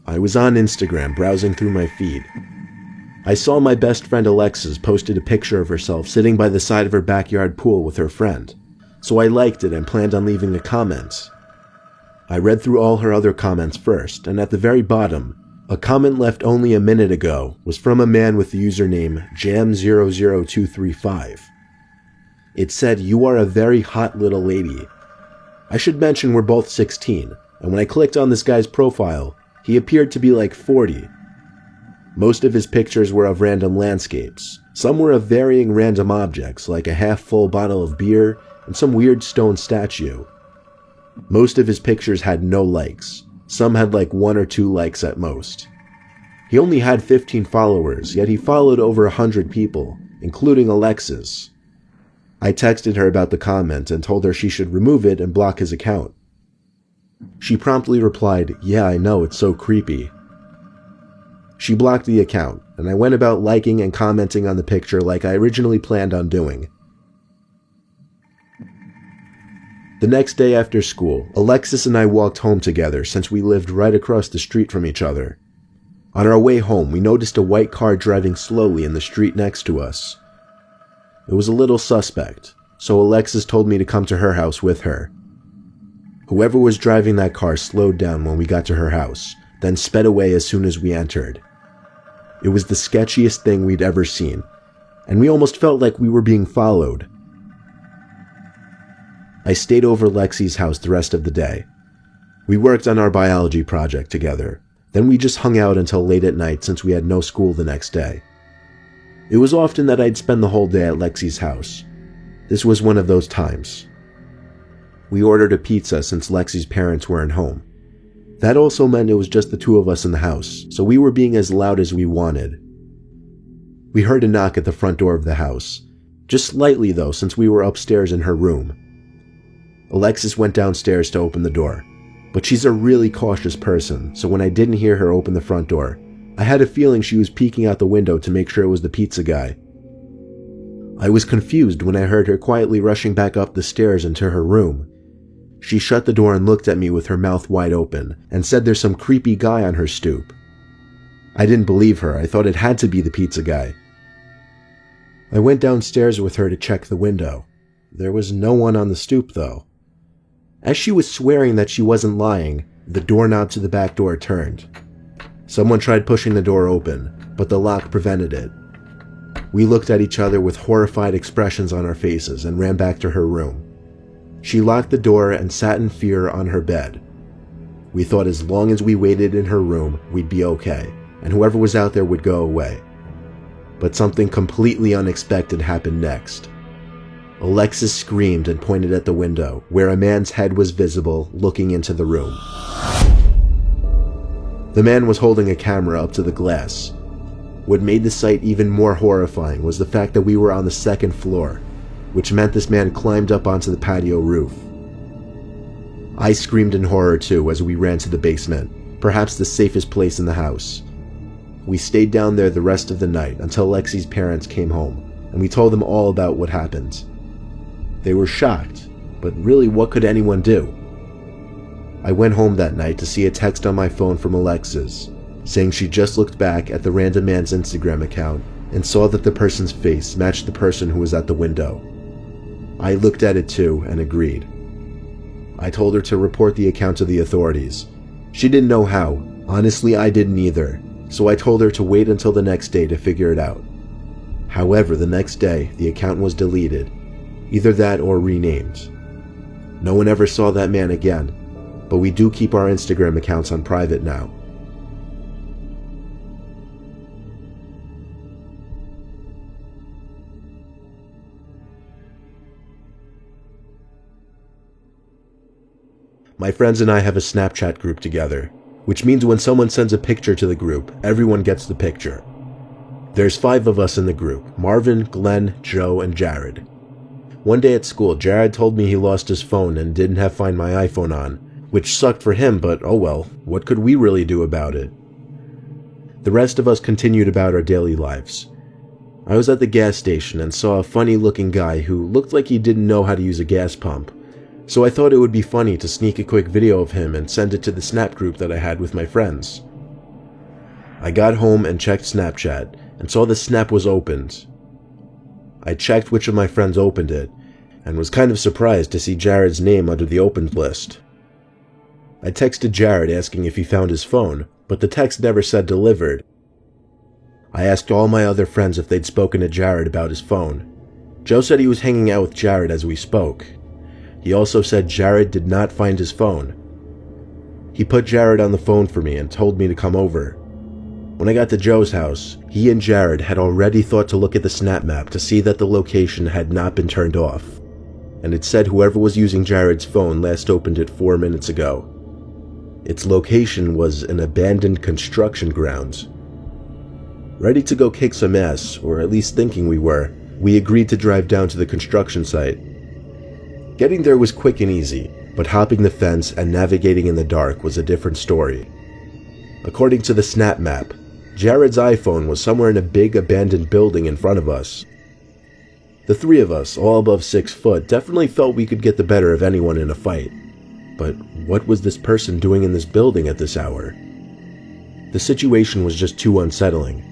I was on Instagram browsing through my feed. I saw my best friend Alexis posted a picture of herself sitting by the side of her backyard pool with her friend, so I liked it and planned on leaving a comment. I read through all her other comments first, and at the very bottom, a comment left only a minute ago was from a man with the username jam00235. It said, "You are a very hot little lady." I should mention we're both 16, and when I clicked on this guy's profile, he appeared to be like 40. Most of his pictures were of random landscapes. Some were of varying random objects, like a half-full bottle of beer and some weird stone statue. Most of his pictures had no likes. Some had like 1 or 2 likes at most. He only had 15 followers, yet he followed over 100 people, including Alexis. I texted her about the comment and told her she should remove it and block his account. She promptly replied, "Yeah, I know, it's so creepy." She blocked the account, and I went about liking and commenting on the picture like I originally planned on doing. The next day after school, Alexis and I walked home together since we lived right across the street from each other. On our way home, we noticed a white car driving slowly in the street next to us. It was a little suspect, so Alexis told me to come to her house with her. Whoever was driving that car slowed down when we got to her house, then sped away as soon as we entered. It was the sketchiest thing we'd ever seen, and we almost felt like we were being followed. I stayed over Lexi's house the rest of the day. We worked on our biology project together, then we just hung out until late at night since we had no school the next day. It was often that I'd spend the whole day at Lexi's house. This was one of those times. We ordered a pizza since Lexi's parents weren't home. That also meant it was just the two of us in the house, so we were being as loud as we wanted. We heard a knock at the front door of the house, just slightly though since we were upstairs in her room. Alexis went downstairs to open the door, but she's a really cautious person, so when I didn't hear her open the front door, I had a feeling she was peeking out the window to make sure it was the pizza guy. I was confused when I heard her quietly rushing back up the stairs into her room. She shut the door and looked at me with her mouth wide open and said there's some creepy guy on her stoop. I didn't believe her. I thought it had to be the pizza guy. I went downstairs with her to check the window. There was no one on the stoop though. As she was swearing that she wasn't lying, the doorknob to the back door turned. Someone tried pushing the door open, but the lock prevented it. We looked at each other with horrified expressions on our faces and ran back to her room. She locked the door and sat in fear on her bed. We thought as long as we waited in her room, we'd be okay, and whoever was out there would go away. But something completely unexpected happened next. Alexis screamed and pointed at the window, where a man's head was visible, looking into the room. The man was holding a camera up to the glass. What made the sight even more horrifying was the fact that we were on the 2nd floor, which meant this man climbed up onto the patio roof. I screamed in horror too as we ran to the basement, perhaps the safest place in the house. We stayed down there the rest of the night until Lexi's parents came home, and we told them all about what happened. They were shocked, but really what could anyone do? I went home that night to see a text on my phone from Alexis, saying she just looked back at the random man's Instagram account and saw that the person's face matched the person who was at the window. I looked at it too and agreed. I told her to report the account to the authorities. She didn't know how. Honestly, I didn't either, so I told her to wait until the next day to figure it out. However, the next day, the account was deleted, either that or renamed. No one ever saw that man again, but we do keep our Instagram accounts on private now. My friends and I have a Snapchat group together, which means when someone sends a picture to the group, everyone gets the picture. There's 5 of us in the group: Marvin, Glenn, Joe, and Jared. One day at school, Jared told me he lost his phone and didn't have Find My iPhone on, which sucked for him, but oh well, what could we really do about it? The rest of us continued about our daily lives. I was at the gas station and saw a funny-looking guy who looked like he didn't know how to use a gas pump, so I thought it would be funny to sneak a quick video of him and send it to the Snap group that I had with my friends. I got home and checked Snapchat and saw the snap was opened. I checked which of my friends opened it and was kind of surprised to see Jared's name under the opened list. I texted Jared asking if he found his phone, but the text never said delivered. I asked all my other friends if they'd spoken to Jared about his phone. Joe said he was hanging out with Jared as we spoke. He also said Jared did not find his phone. He put Jared on the phone for me and told me to come over. When I got to Joe's house, he and Jared had already thought to look at the snap map to see that the location had not been turned off, and it said whoever was using Jared's phone last opened it 4 minutes ago. Its location was an abandoned construction grounds. Ready to go kick some ass, or at least thinking we were, we agreed to drive down to the construction site. Getting there was quick and easy, but hopping the fence and navigating in the dark was a different story. According to the snap map, Jared's iPhone was somewhere in a big abandoned building in front of us. The three of us, all above 6 foot, definitely felt we could get the better of anyone in a fight. But what was this person doing in this building at this hour? The situation was just too unsettling.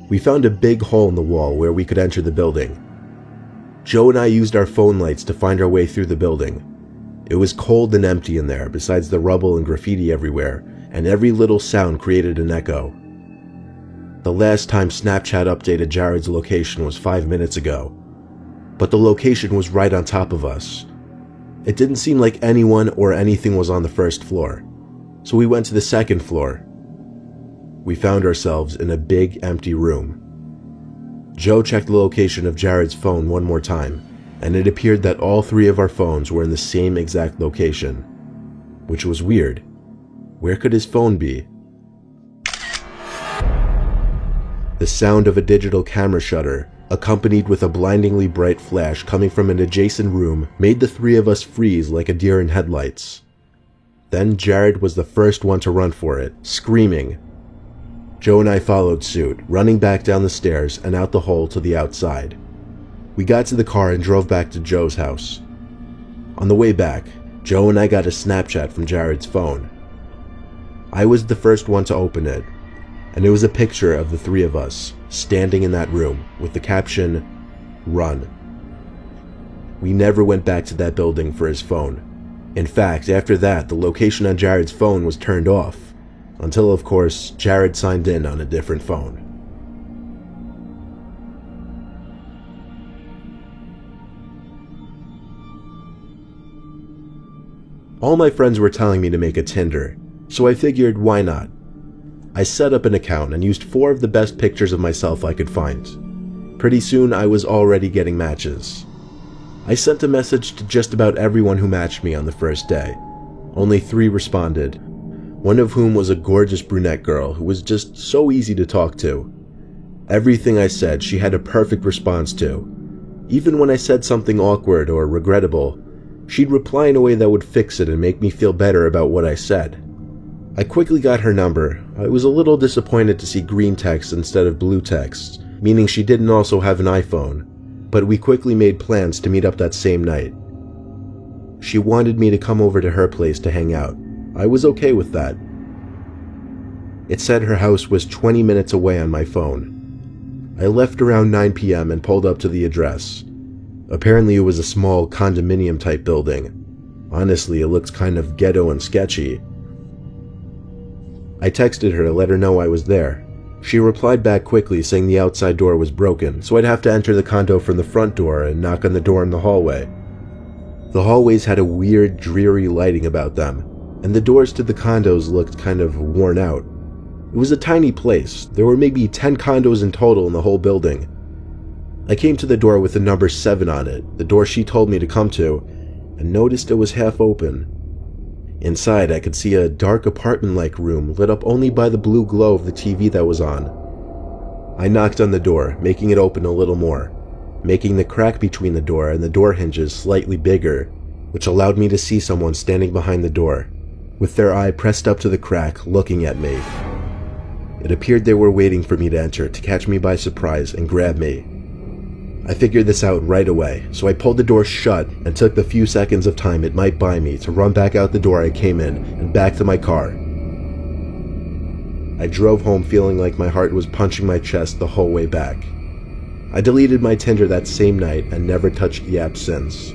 We found a big hole in the wall where we could enter the building. Joe and I used our phone lights to find our way through the building. It was cold and empty in there, besides the rubble and graffiti everywhere, and every little sound created an echo. The last time Snapchat updated Jared's location was 5 minutes ago, but the location was right on top of us. It didn't seem like anyone or anything was on the first floor, so we went to the second floor. We found ourselves in a big empty room. Joe checked the location of Jared's phone one more time, and it appeared that all 3 of our phones were in the same exact location, which was weird. Where could his phone be? The sound of a digital camera shutter, accompanied with a blindingly bright flash coming from an adjacent room, made the 3 of us freeze like a deer in headlights. Then Jared was the first one to run for it, screaming. Joe and I followed suit, running back down the stairs and out the hole to the outside. We got to the car and drove back to Joe's house. On the way back, Joe and I got a Snapchat from Jared's phone. I was the first one to open it, and it was a picture of the 3 of us standing in that room with the caption, "Run." We never went back to that building for his phone. In fact, after that, the location on Jared's phone was turned off, until, of course, Jared signed in on a different phone. All my friends were telling me to make a Tinder, so I figured why not. I set up an account and used 4 of the best pictures of myself I could find. Pretty soon I was already getting matches. I sent a message to just about everyone who matched me on the first day. Only 3 responded, one of whom was a gorgeous brunette girl who was just so easy to talk to. Everything I said she had a perfect response to. Even when I said something awkward or regrettable, she'd reply in a way that would fix it and make me feel better about what I said. I quickly got her number. I was a little disappointed to see green text instead of blue text, meaning she didn't also have an iPhone, but we quickly made plans to meet up that same night. She wanted me to come over to her place to hang out. I was okay with that. It said her house was 20 minutes away on my phone. I left around 9 p.m. and pulled up to the address. Apparently it was a small condominium type building. Honestly, it looked kind of ghetto and sketchy. I texted her to let her know I was there. She replied back quickly saying the outside door was broken, so I'd have to enter the condo from the front door and knock on the door in the hallway. The hallways had a weird, dreary lighting about them, and the doors to the condos looked kind of worn out. It was a tiny place. There were maybe 10 condos in total in the whole building. I came to the door with the number 7 on it, the door she told me to come to, and noticed it was half open. Inside, I could see a dark apartment-like room lit up only by the blue glow of the TV that was on. I knocked on the door, making it open a little more, making the crack between the door and the door hinges slightly bigger, which allowed me to see someone standing behind the door, with their eye pressed up to the crack, looking at me. It appeared they were waiting for me to enter to catch me by surprise and grab me. I figured this out right away, so I pulled the door shut and took the few seconds of time it might buy me to run back out the door I came in and back to my car. I drove home feeling like my heart was punching my chest the whole way back. I deleted my Tinder that same night and never touched the app since.